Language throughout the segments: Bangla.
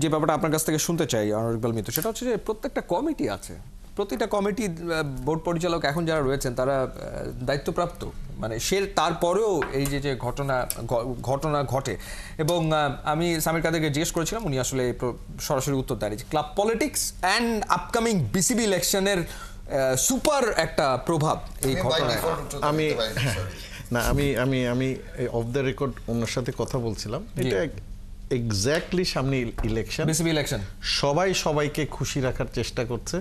যে ব্যাপারটা আপনার কাছ থেকে শুনতে চাই অনারেবল মিতু, সেটা হচ্ছে যে প্রত্যেকটা কমিটি আছে, প্রতিটা কমিটি বোর্ড পরিচালক এখন যারা রয়েছেন তারা দায়িত্বপ্রাপ্ত, মানে সে তারপরেও এই যে যে ঘটনা ঘটে। এবং আমি সামির কাদেরকে জিজ্ঞেস করেছিলাম, উনি আসলে সরাসরি উত্তর দেন যে club politics and upcoming BCB ইলেকশনের সুপার একটা প্রভাব এই ঘটনায়। আমি অফ দ্য রেকর্ড ওনার সাথে কথা বলছিলাম, এটা এক্স্যাক্টলি সামনে ইলেকশন, বিসিবি ইলেকশন, সবাই সবাইকে খুশি রাখার চেষ্টা করছে।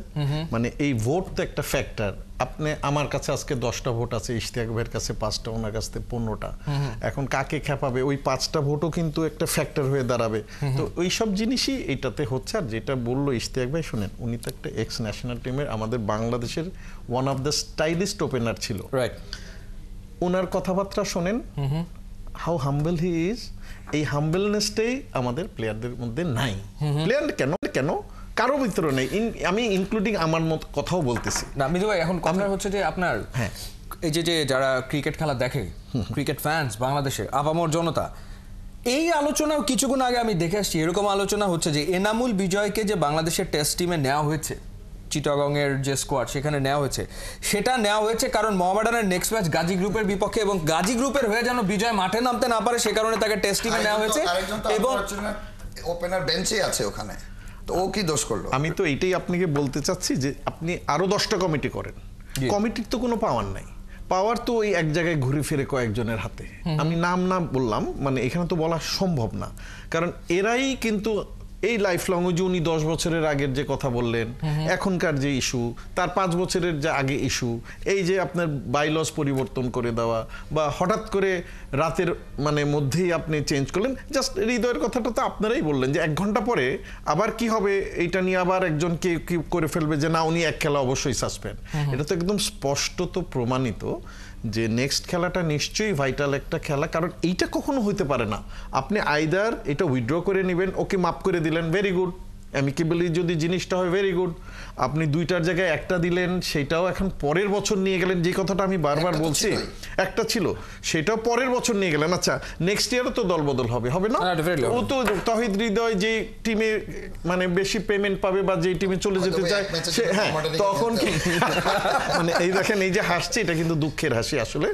মানে এই ভোট তো একটা ফ্যাক্টর। আপনি আমার কাছে আজকে 10টা ভোট আছে, ইশতিয়াক ভাইয়ের কাছে 5টা, ওনার কাছে 15টা। এখন কাকে খেপাবে, ওই 5টা ভোটও কিন্তু একটা ফ্যাক্টর হয়ে দাঁড়াবে। তো ওই সব জিনিসই এটাতে হচ্ছে। আর যেটা বললো ইশতিয়াক ভাই, শুনেন, উনি তো একটা এক্স ন্যাশনাল টিমের আমাদের বাংলাদেশের one of the stylist opener ছিল। রাইট, ওনার কথাবার্তা শোনেন, হাউ হাম্বল হি ইজ। এই হাম্বলনেসটাই আমাদের প্লেয়ারদের মধ্যে নাই। প্লেয়ার কেন কারো ভিতরে নেই, আমি ইনক্লুডিং আমার মত কথাও বলতেছি না। মিতু ভাই, এখন কথা হচ্ছে যে আপনার এই যে যারা ক্রিকেট খেলা দেখে, ক্রিকেট ফ্যান্স বাংলাদেশের আপামর জনতা, এই আলোচনা কিছুক্ষণ আগে আমি দেখে আসছি, এরকম আলোচনা হচ্ছে যে এনামুল বিজয়কে যে বাংলাদেশের টেস্ট টিমে নেওয়া হয়েছে, চিটাগংয়ের যে স্কোয়াড সেখানে নেওয়া হয়েছে, সেটা নেওয়া হয়েছে কারণ মোহামেডানের নেক্সট ম্যাচ গাজী গ্রুপের বিপক্ষে, এবং গাজী গ্রুপের হয়ে যেন বিজয় মাঠে নামতে না পারে, সে কারণে তাকে টেস্ট টিমে নেওয়া হয়েছে। এবং ওপেনার বেঞ্চে আছে ওখানে, তো ও কি দোষ করলো? আমি তো এইটাই আপনাকে বলতে চাচ্ছি যে আপনি আরো 10টা কমিটি করেন, কমিটির তো কোনো পাওয়ার নাই। পাওয়ার তো ওই এক জায়গায় ঘুরে ফিরে কয়েকজনের হাতে। আমি নাম না বললাম, মানে এখানে তো বলা সম্ভব না, কারণ এরাই কিন্তু এই লাইফ লং, যে উনি 10 বছরের আগের যে কথা বললেন, এখনকার যে ইস্যু, তার 5 বছরের যে আগে ইস্যু, এই যে আপনার বাইলস পরিবর্তন করে দেওয়া, বা হঠাৎ করে রাতের মানে মধ্যেই আপনি চেঞ্জ করলেন। জাস্ট হৃদয়ের কথাটা তো আপনারাই বললেন যে 1 ঘন্টা পরে আবার কি হবে, এইটা নিয়ে আবার একজনকে কি করে ফেলবে যে না, উনি এক খেলা অবশ্যই সাসপেন্ড। এটা তো একদম স্পষ্টত প্রমাণিত যে নেক্সট খেলাটা নিশ্চয়ই ভাইটাল একটা খেলা। কারণ এইটা কখনো হইতে পারে না, আপনি আইদার এটা উইথড্র করে নেবেন, ওকে মাফ করে দিলেন, ভেরি গুড, অ্যামিকেবলি যদি জিনিসটা হয় ভেরি গুড। আপনি 2টার জায়গায় 1টা দিলেন, সেটাও এখন পরের বছর নিয়ে গেলেন, যে কথাটা আমি বারবার বলছি, একটা ছিল সেটাও পরের বছর নিয়ে গেলেন। আচ্ছা, নেক্সট ইয়ারও তো দলবদল হবে না? ও তো তহিদ হৃদয় যে টিমে মানে বেশি পেমেন্ট পাবে বা যে টিমে চলে যেতে চায়, হ্যাঁ, তখন কি মানে এই দেখেন, এই যে হাসছে, এটা কিন্তু দুঃখের হাসি আসলে।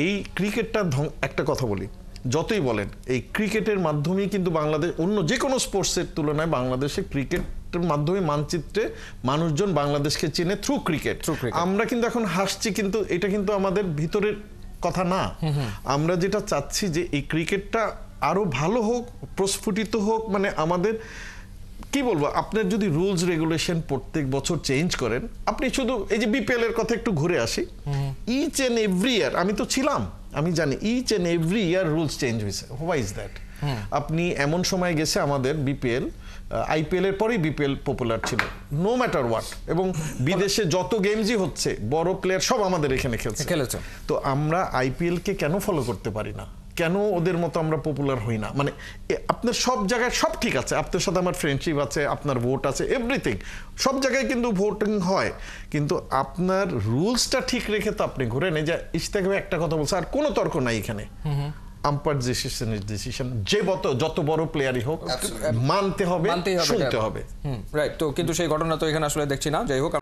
এই ক্রিকেটটা একটা কথা বলি, যতই বলেন, এই ক্রিকেটের মাধ্যমেই কিন্তু বাংলাদেশ অন্য যে কোনো স্পোর্টসের তুলনায় বাংলাদেশে ক্রিকেটের মাধ্যমে মানচিত্রে মানুষজন বাংলাদেশকে চেনে থ্রু ক্রিকেট। আমরা কিন্তু এখন হাসছি, কিন্তু এটা কিন্তু আমাদের ভিতরের কথা না। আমরা যেটা চাচ্ছি যে এই ক্রিকেটটা আরো ভালো হোক, প্রস্ফুটিত হোক। মানে আমাদের কি বলবো, আপনার যদি রুলস রেগুলেশন প্রত্যেক বছর চেঞ্জ করেন, আপনি শুধু এই যে বিপিএল এর কথা একটু ঘুরে আসি, ইচ এন্ড এভরি ইয়ার, আমি তো ছিলাম, আমি জানি, each and every year rules change হয়েছে। Why is that? আপনি এমন সময় গেছে আমাদের বিপিএল, আইপিএল এর পরেই বিপিএল পপুলার ছিল, নো ম্যাটার হোয়াট, এবং বিদেশে যত গেমসই হচ্ছে বড় প্লেয়ার সব আমাদের এখানে খেলেছে। তো আমরা আইপিএল কে কেন ফলো করতে পারি না? কেন ওদের মতো আমরা পপুলার হই না? মানে আপনার সব জায়গায় সব ঠিক আছে, আপনার সাথে আমার ফ্রেন্ডশিপ আছে, আপনার ভোট আছে, এভরিথিং, সব জায়গায় কিন্তু ভোটিং হয়, কিন্তু আপনার রুলসটা ঠিক রেখে তো আপনি ঘুরে নেই। যে ইশতিয়াক ভাই একটা কথা বলছে, আর কোনো তর্ক নাই এখানে, আম্পায়ার ডিসিশন, যে যত বড় প্লেয়ারই হোক মানতে হবে, শুনতে হবে। রাইট। তো কিন্তু সেই ঘটনা তো এখানে আসলে দেখছি না। যাই হোক।